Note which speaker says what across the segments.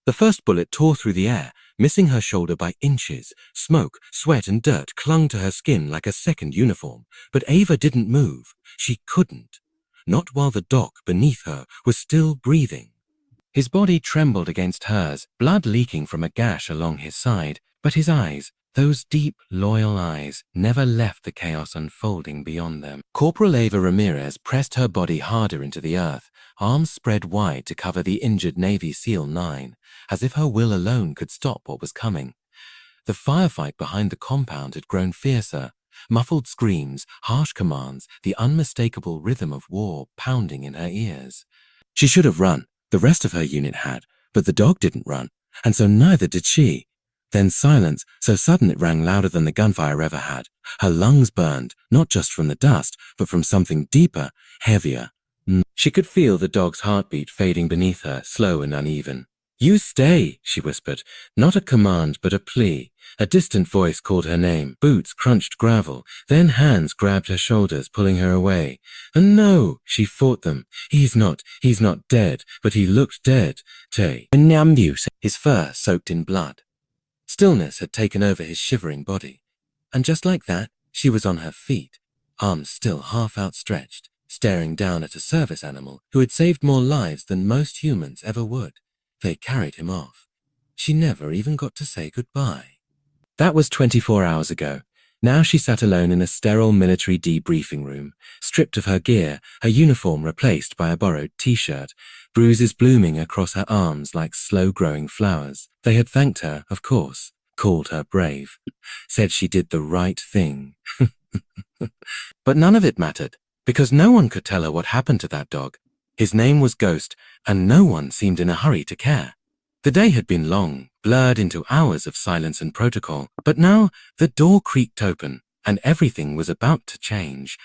Speaker 1: The first bullet tore through the air, missing her shoulder by inches. Smoke, sweat, and dirt clung to her skin like a second uniform, but Ava didn't move. She couldn't. Not while the dog beneath her was still breathing. His body trembled against hers, blood leaking from a gash along his side, but his eyes, those deep, loyal eyes, never left the chaos unfolding beyond them. Corporal Ava Ramirez pressed her body harder into the earth, arms spread wide to cover the injured Navy SEAL 9, as if her will alone could stop what was coming. The firefight behind the compound had grown fiercer. Muffled screams, harsh commands, the unmistakable rhythm of war pounding in her ears. She should have run. The rest of her unit had, but the dog didn't run, and so neither did she. Then silence, so sudden it rang louder than the gunfire ever had. Her lungs burned, not just from the dust, but from something deeper, heavier. She could feel the dog's heartbeat fading beneath her, slow and uneven. "You stay," she whispered, not a command but a plea. A distant voice called her name. Boots crunched gravel, then hands grabbed her shoulders, pulling her away. "And no," she fought them. He's not dead, but he looked dead. His fur soaked in blood. Stillness had taken over his shivering body. And just like that, she was on her feet, arms still half outstretched, staring down at a service animal who had saved more lives than most humans ever would. They carried him off. She never even got to say goodbye. That was 24 hours ago. Now she sat alone in a sterile military debriefing room, stripped of her gear, her uniform replaced by a borrowed t-shirt, bruises blooming across her arms like slow-growing flowers. They had thanked her, of course, called her brave, said she did the right thing. But none of it mattered, because no one could tell her what happened to that dog. His name was Ghost, and no one seemed in a hurry to care. The day had been long, blurred into hours of silence and protocol, but now the door creaked open, and everything was about to change.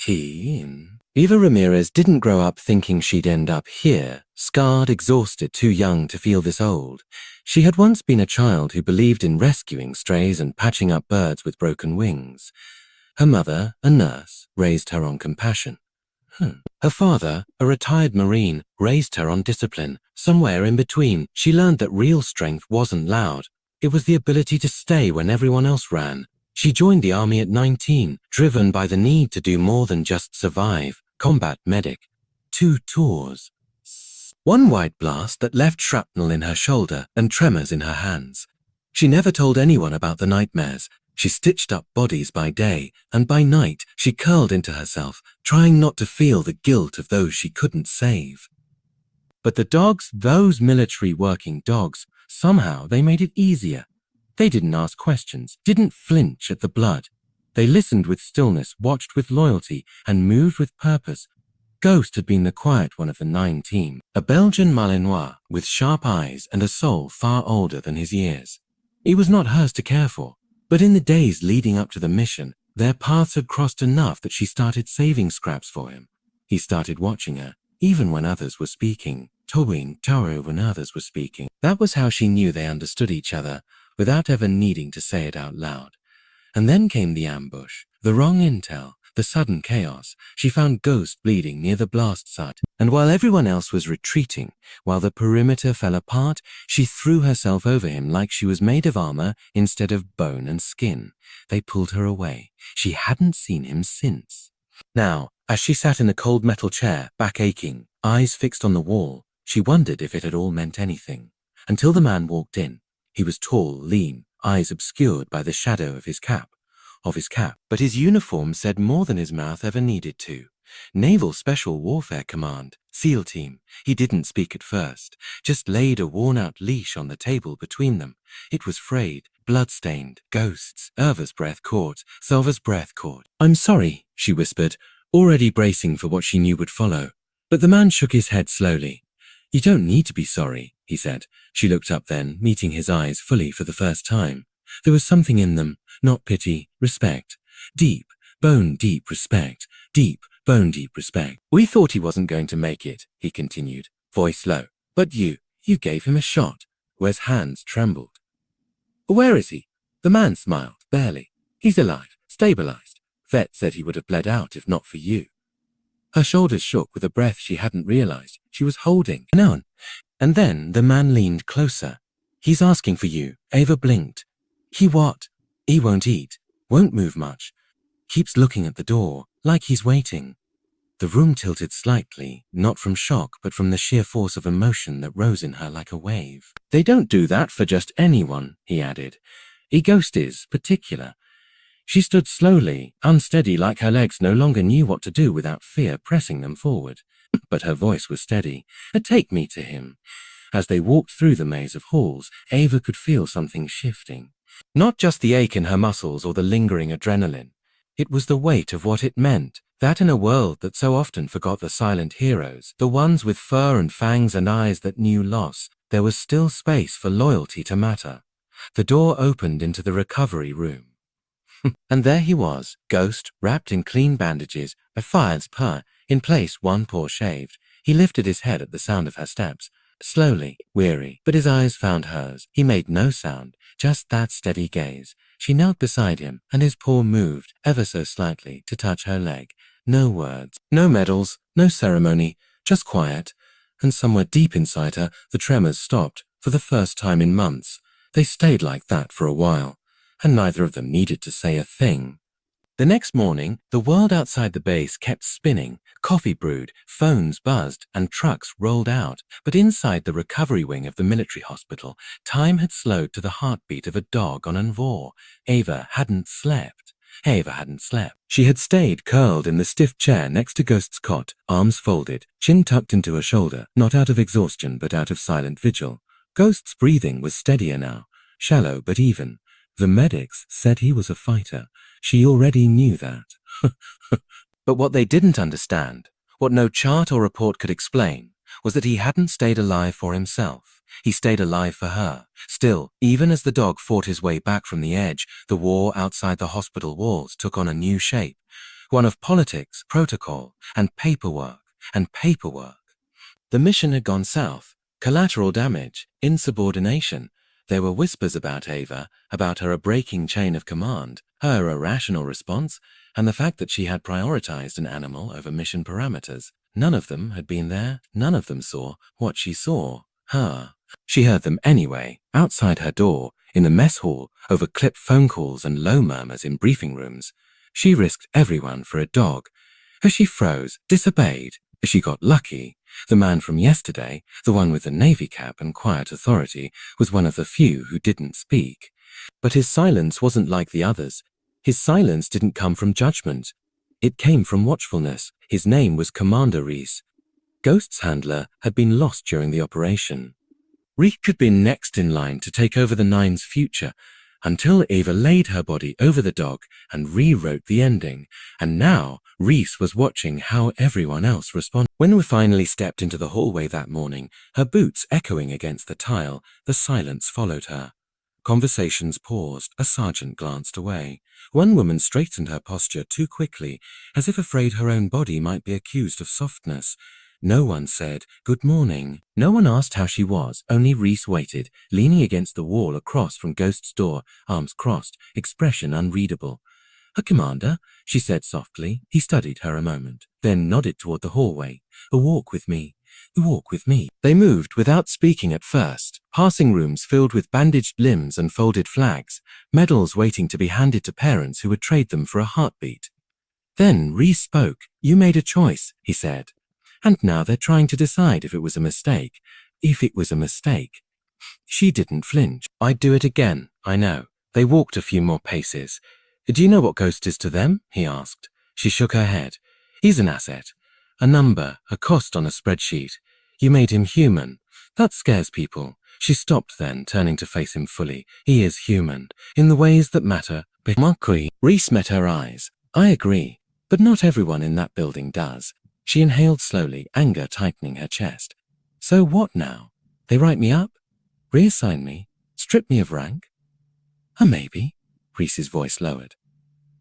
Speaker 1: Eva Ramirez didn't grow up thinking she'd end up here, scarred, exhausted, too young to feel this old. She had once been a child who believed in rescuing strays and patching up birds with broken wings. Her mother, a nurse, raised her on compassion. Her father, a retired Marine, raised her on discipline. Somewhere in between, she learned that real strength wasn't loud. It was the ability to stay when everyone else ran. She joined the army at 19, driven by the need to do more than just survive. Combat medic. 2 tours. One wide blast that left shrapnel in her shoulder and tremors in her hands. She never told anyone about the nightmares. She stitched up bodies by day, and by night she curled into herself, trying not to feel the guilt of those she couldn't save. But the dogs, those military working dogs, somehow they made it easier. They didn't ask questions, didn't flinch at the blood. They listened with stillness, watched with loyalty, and moved with purpose. Ghost had been the quiet one of the 9 team, a Belgian Malinois with sharp eyes and a soul far older than his years. He was not hers to care for. But in the days leading up to the mission, their paths had crossed enough that she started saving scraps for him. He started watching her, even when others were speaking, toeing Taro when others were speaking. That was how she knew they understood each other, without ever needing to say it out loud. And then came the ambush, the wrong intel, the sudden chaos. She found Ghost bleeding near the blast site, and while everyone else was retreating, while the perimeter fell apart, she threw herself over him like she was made of armor instead of bone and skin. They pulled her away. She hadn't seen him since. Now, as she sat in the cold metal chair, back aching, eyes fixed on the wall, she wondered if it had all meant anything. Until the man walked in. He was tall, lean, eyes obscured by the shadow of his cap. But his uniform said more than his mouth ever needed to. Naval Special Warfare Command, SEAL Team. He didn't speak at first, just laid a worn-out leash on the table between them. It was frayed, blood-stained, ghosts. Irva's breath caught, Selva's breath caught. "I'm sorry," she whispered, already bracing for what she knew would follow. But the man shook his head slowly. "You don't need to be sorry," he said. She looked up then, meeting his eyes fully for the first time. There was something in them, not pity, respect. Deep, bone-deep respect. Deep, bone-deep respect. "We thought he wasn't going to make it," he continued, voice low. "But you gave him a shot." Wes' hands trembled. "Where is he?" The man smiled, barely. "He's alive, stabilized. Vet said he would have bled out if not for you." Her shoulders shook with a breath she hadn't realized she was holding. "No, And then the man leaned closer. He's asking for you. Ava blinked. He what? He won't eat. Won't move much. Keeps looking at the door, like he's waiting. The room tilted slightly, not from shock, but from the sheer force of emotion that rose in her like a wave. They don't do that for just anyone, he added. A ghost is particular. She stood slowly, unsteady, like her legs no longer knew what to do without fear pressing them forward. But her voice was steady. Take me to him. As they walked through the maze of halls, Ava could feel something shifting. Not just the ache in her muscles or the lingering adrenaline. It was the weight of what it meant, that in a world that so often forgot the silent heroes, the ones with fur and fangs and eyes that knew loss, there was still space for loyalty to matter. The door opened into the recovery room. And there he was, Ghost, wrapped in clean bandages, a fire's purr, in place, one paw shaved. He lifted his head at the sound of her steps. Slowly, weary, but his eyes found hers. He made no sound, just that steady gaze. She knelt beside him, and his paw moved, ever so slightly, to touch her leg. No words, no medals, no ceremony, just quiet. And somewhere deep inside her, the tremors stopped, for the first time in months. They stayed like that for a while, and neither of them needed to say a thing. The next morning, the world outside the base kept spinning. Coffee brewed, phones buzzed, and trucks rolled out. But inside the recovery wing of the military hospital, time had slowed to the heartbeat of a dog on an vor. Ava hadn't slept. She had stayed curled in the stiff chair next to Ghost's cot, arms folded, chin tucked into her shoulder, not out of exhaustion but out of silent vigil. Ghost's breathing was steadier now, shallow but even. The medics said he was a fighter. She already knew that. But what they didn't understand, what no chart or report could explain, was that he hadn't stayed alive for himself. He stayed alive for her. Still, even as the dog fought his way back from the edge, the war outside the hospital walls took on a new shape. One of politics, protocol, and paperwork. The mission had gone south. Collateral damage, insubordination. There were whispers about Ava, about her breaking chain of command, her irrational response, and the fact that she had prioritized an animal over mission parameters. None of them had been there. None of them saw what she saw. Her. She heard them anyway, outside her door, in the mess hall, over clipped phone calls and low murmurs in briefing rooms. She risked everyone for a dog. As she froze, disobeyed, as she got lucky, the man from yesterday, the one with the navy cap and quiet authority, was one of the few who didn't speak. But his silence wasn't like the others. His silence didn't come from judgment. It came from watchfulness. His name was Commander Reese. Ghost's handler had been lost during the operation. Reese had been next in line to take over the Nine's future, until Ava laid her body over the dog and rewrote the ending. And now Reese was watching how everyone else responded. When we finally stepped into the hallway that morning, her boots echoing against the tile, the silence followed her. Conversations paused. A sergeant glanced away. One woman straightened her posture too quickly, as if afraid her own body might be accused of softness. No one said, "Good morning." No one asked how she was. Only Reese waited, leaning against the wall across from Ghost's door, arms crossed, expression unreadable. "A commander," she said softly. He studied her a moment, then nodded toward the hallway. "A walk with me. A walk with me." They moved without speaking at first, passing rooms filled with bandaged limbs and folded flags, medals waiting to be handed to parents who would trade them for a heartbeat. Then Reese spoke. "You made a choice," he said. "And now they're trying to decide if it was a mistake. If it was a mistake." She didn't flinch. "I'd do it again, I know." They walked a few more paces. "Do you know what Ghost is to them?" he asked. She shook her head. "He's an asset. A number, a cost on a spreadsheet. You made him human. That scares people." She stopped then, turning to face him fully. "He is human, in the ways that matter." Reese met her eyes. "I agree, but not everyone in that building does." She inhaled slowly, anger tightening her chest. "So what now? They write me up? Reassign me? Strip me of rank?" Maybe." Reese's voice lowered.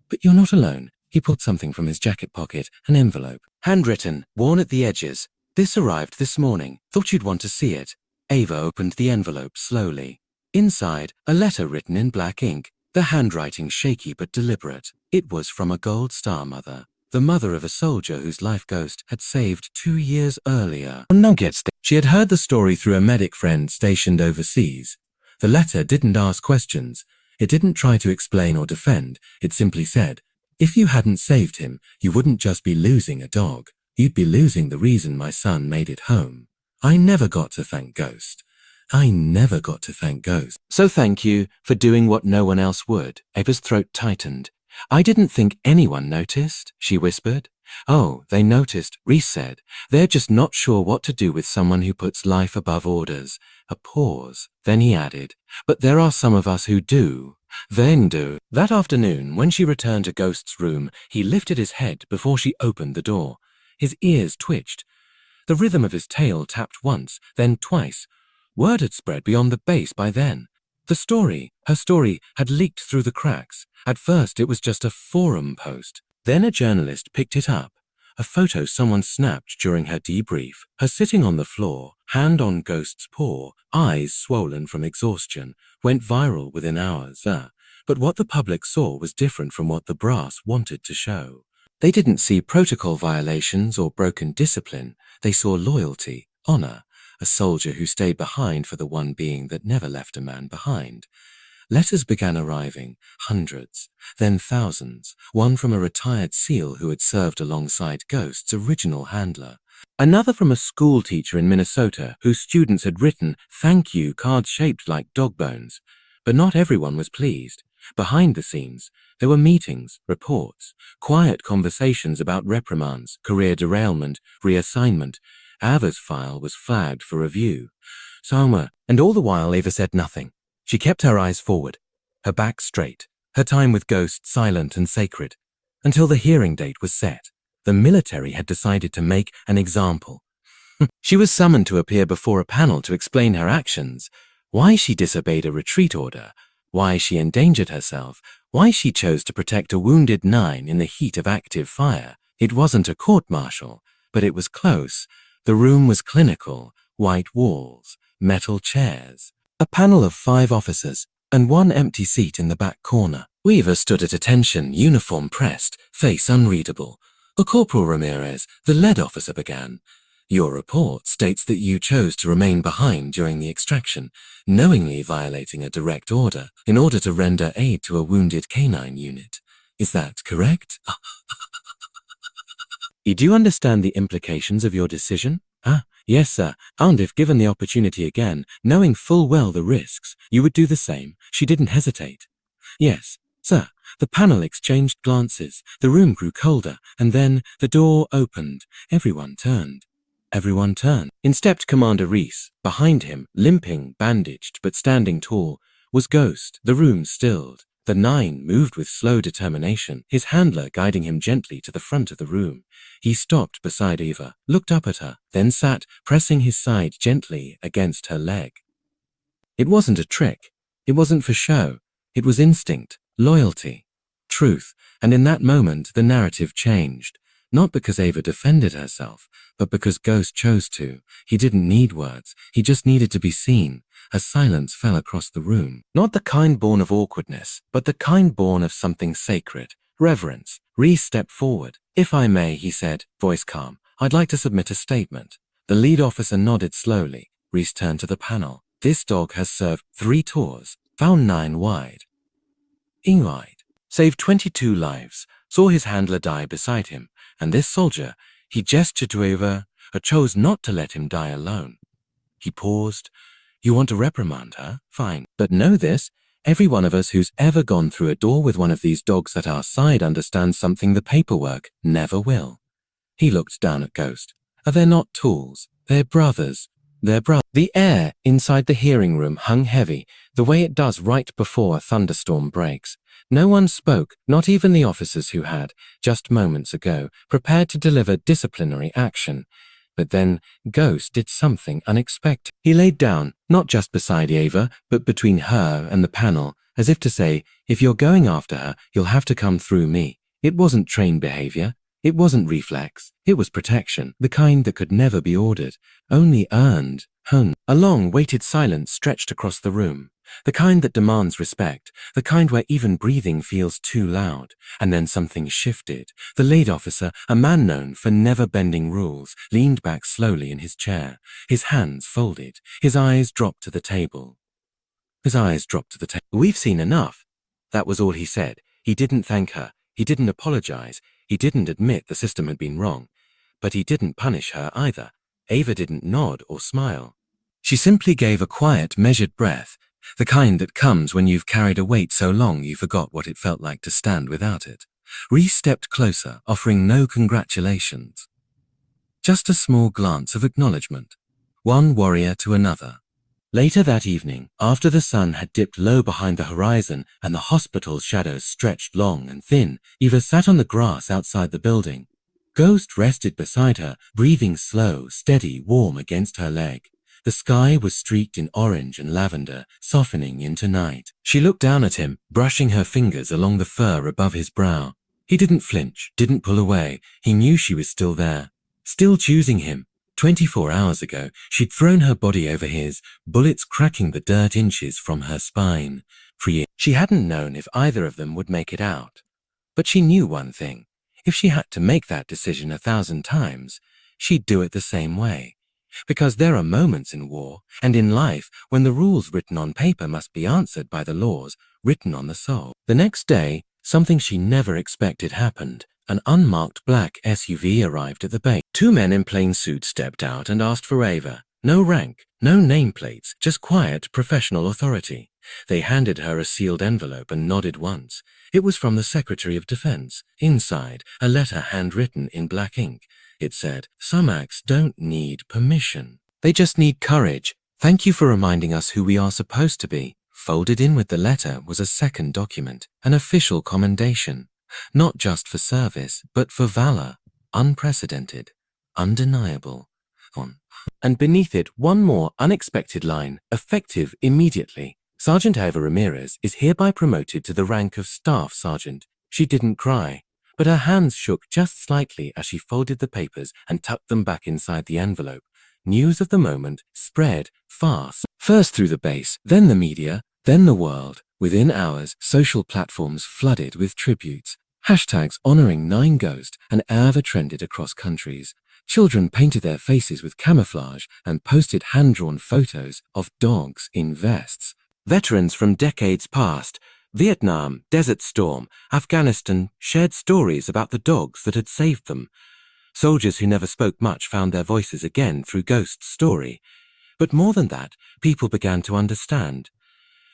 Speaker 1: "But you're not alone." He pulled something from his jacket pocket, an envelope. Handwritten, worn at the edges. "This arrived this morning. Thought you'd want to see it." Ava opened the envelope slowly. Inside, a letter written in black ink, the handwriting shaky but deliberate. It was from a Gold Star mother. the mother of a soldier whose life Ghost had saved 2 years earlier. Nuggets. She had heard the story through a medic friend stationed overseas. The letter didn't ask questions. It didn't try to explain or defend. It simply said, if you hadn't saved him, you wouldn't just be losing a dog. You'd be losing the reason my son made it home. I never got to thank Ghost. I never got to thank Ghost. So thank you for doing what no one else would. Ava's throat tightened. I didn't think anyone noticed, she whispered. Oh, they noticed, Reese said. They're just not sure what to do with someone who puts life above orders. A pause. Then he added, but there are some of us who do. Then do. That afternoon, when she returned to Ghost's room, he lifted his head before she opened the door. His ears twitched. The rhythm of his tail tapped once, then twice. Word had spread beyond the base by then. Her story, had leaked through the cracks. At first, it was just a forum post. Then a journalist picked it up. A photo someone snapped during her debrief. Her sitting on the floor, hand on Ghost's paw, eyes swollen from exhaustion, went viral within hours. But what the public saw was different from what the brass wanted to show. They didn't see protocol violations or broken discipline. They saw loyalty, honor, a soldier who stayed behind for the one being that never left a man behind. Letters began arriving, hundreds, then thousands, one from a retired SEAL who had served alongside Ghost's original handler. Another from a school teacher in Minnesota whose students had written thank you cards shaped like dog bones. But not everyone was pleased. Behind the scenes, there were meetings, reports, quiet conversations about reprimands, career derailment, reassignment. Ava's file was flagged for review. And all the while Ava said nothing. She kept her eyes forward, her back straight, her time with Ghost silent and sacred. Until the hearing date was set, the military had decided to make an example. She was summoned to appear before a panel to explain her actions, why she disobeyed a retreat order, why she endangered herself, why she chose to protect a wounded 9 in the heat of active fire. It wasn't a court-martial, but it was close. The room was clinical, white walls, metal chairs, a panel of 5 officers, and one empty seat in the back corner. Weaver stood at attention, uniform pressed, face unreadable. Corporal Ramirez, the lead officer, began. Your report states that you chose to remain behind during the extraction, knowingly violating a direct order in order to render aid to a wounded canine unit. Is that correct? Do you understand the implications of your decision? Yes, sir. And if given the opportunity again, knowing full well the risks, you would do the same. She didn't hesitate. Yes, sir. The panel exchanged glances. The room grew colder, and then the door opened. Everyone turned. In stepped Commander Reese. Behind him, limping, bandaged, but standing tall, was Ghost. The room stilled. The 9 moved with slow determination, his handler guiding him gently to the front of the room. He stopped beside Eva, looked up at her, then sat, pressing his side gently against her leg. It wasn't a trick. It wasn't for show. It was instinct, loyalty, truth, and in that moment the narrative changed. Not because Ava defended herself, but because Ghost chose to. He didn't need words. He just needed to be seen. A silence fell across the room. Not the kind born of awkwardness, but the kind born of something sacred. Reverence. Reese stepped forward. If I may, he said, voice calm, I'd like to submit a statement. The lead officer nodded slowly. Reese turned to the panel. This dog has served 3 tours, found 9 wide. Saved 22 lives, saw his handler die beside him, and this soldier, he gestured to Ava, chose not to let him die alone. He paused. You want to reprimand her? Fine. But know this, every one of us who's ever gone through a door with one of these dogs at our side understands something the paperwork never will. He looked down at Ghost. They're not tools. They're brothers. The air inside the hearing room hung heavy, the way it does right before a thunderstorm breaks. No one spoke, not even the officers who had, just moments ago, prepared to deliver disciplinary action. But then Ghost did something unexpected. He laid down, not just beside Ava, but between her and the panel, as if to say, if you're going after her, you'll have to come through me. It wasn't trained behavior. It wasn't reflex. It was protection, the kind that could never be ordered, only earned, hung. A long, weighted silence stretched across the room. The kind that demands respect, the kind where even breathing feels too loud. And then something shifted. The lead officer, a man known for never bending rules, leaned back slowly in his chair, his hands folded, his eyes dropped to the table. "We've seen enough." That was all he said. He didn't thank her. He didn't apologize. He didn't admit the system had been wrong. But he didn't punish her either. Ava didn't nod or smile. She simply gave a quiet, measured breath, the kind that comes when you've carried a weight so long you forgot what it felt like to stand without it. Rhys stepped closer, offering no congratulations. Just a small glance of acknowledgement. One warrior to another. Later that evening, after the sun had dipped low behind the horizon and the hospital's shadows stretched long and thin, Eva sat on the grass outside the building. Ghost rested beside her, breathing slow, steady, warm against her leg. The sky was streaked in orange and lavender, softening into night. She looked down at him, brushing her fingers along the fur above his brow. He didn't flinch, didn't pull away. He knew she was still there, still choosing him. 24 hours ago, she'd thrown her body over his, bullets cracking the dirt inches from her spine. She hadn't known if either of them would make it out. But she knew one thing. If she had to make that decision 1,000 times, she'd do it the same way. Because there are moments in war and in life when the rules written on paper must be answered by the laws written on the soul. The next day, something she never expected happened. An unmarked black SUV arrived at the base. 2 men in plain suits stepped out and asked for Ava. No rank, no nameplates, just quiet, professional authority. They handed her a sealed envelope and nodded once. It was from the Secretary of Defense. Inside, a letter handwritten in black ink. It said, "Some acts don't need permission. They just need courage. Thank you for reminding us who we are supposed to be." Folded in with the letter was a second document, an official commendation. Not just for service, but for valor. Unprecedented. Undeniable. And beneath it, one more unexpected line, effective immediately. Sergeant Ava Ramirez is hereby promoted to the rank of Staff Sergeant. She didn't cry, but her hands shook just slightly as she folded the papers and tucked them back inside the envelope. News of the moment spread fast. First through the base, then the media, then the world. Within hours, social platforms flooded with tributes. Hashtags honoring 9 Ghost and Ava trended across countries. Children painted their faces with camouflage and posted hand-drawn photos of dogs in vests. Veterans from decades past, Vietnam, Desert Storm, Afghanistan, shared stories about the dogs that had saved them. Soldiers who never spoke much found their voices again through Ghost's story. But more than that, people began to understand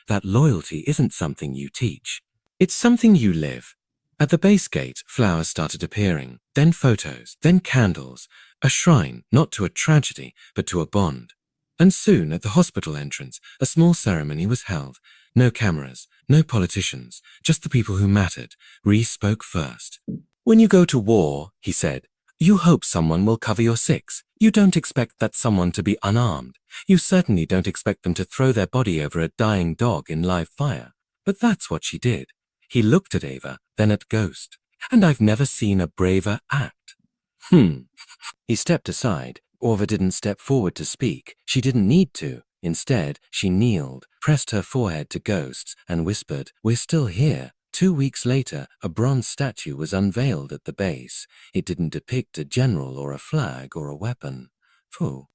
Speaker 1: that loyalty isn't something you teach. It's something you live. At the base gate, flowers started appearing, then photos, then candles, a shrine not to a tragedy, but to a bond. And soon, at the hospital entrance, a small ceremony was held. No cameras, no politicians, just the people who mattered. Rhys spoke first. "When you go to war," he said, "you hope someone will cover your 6. You don't expect that someone to be unarmed. You certainly don't expect them to throw their body over a dying dog in live fire. But that's what she did." He looked at Ava, then at Ghost. "And I've never seen a braver act." He stepped aside. Ava didn't step forward to speak. She didn't need to. Instead, she kneeled, pressed her forehead to Ghost's, and whispered, "We're still here." 2 weeks later, a bronze statue was unveiled at the base. It didn't depict a general or a flag or a weapon.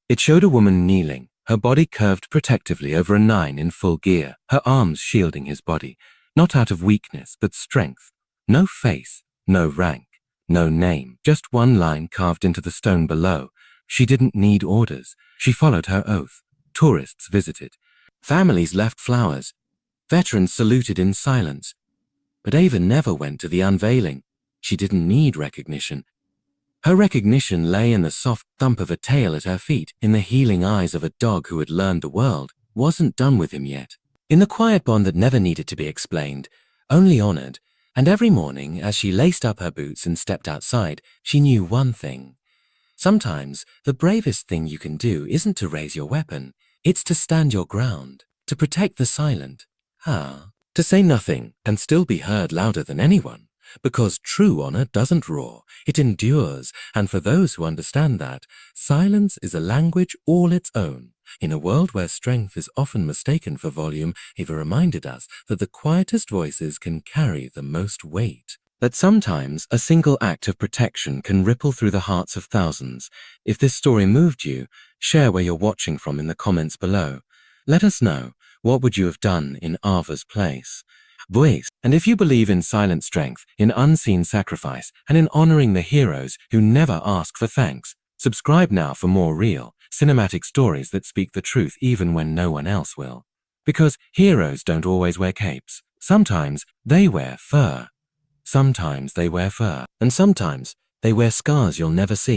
Speaker 1: It showed a woman kneeling, her body curved protectively over a 9 in full gear, her arms shielding his body, not out of weakness but strength. No face, no rank, no name, just one line carved into the stone below. She didn't need orders. She followed her oath. Tourists visited. Families left flowers. Veterans saluted in silence. But Ava never went to the unveiling. She didn't need recognition. Her recognition lay in the soft thump of a tail at her feet, in the healing eyes of a dog who had learned the world wasn't done with him yet. In the quiet bond that never needed to be explained, only honored, and every morning as she laced up her boots and stepped outside, she knew one thing. Sometimes the bravest thing you can do isn't to raise your weapon, it's to stand your ground, to protect the silent. To say nothing and still be heard louder than anyone. Because true honor doesn't roar, it endures, and for those who understand that, silence is a language all its own. In a world where strength is often mistaken for volume, Eva reminded us that the quietest voices can carry the most weight. That sometimes a single act of protection can ripple through the hearts of thousands. If this story moved you, share where you're watching from in the comments below. Let us know, what would you have done in Ava's place? Voice. And if you believe in silent strength, in unseen sacrifice, and in honoring the heroes who never ask for thanks, subscribe now for more real, cinematic stories that speak the truth even when no one else will. Because heroes don't always wear capes. Sometimes they wear fur. Sometimes they wear fur. And sometimes they wear scars you'll never see.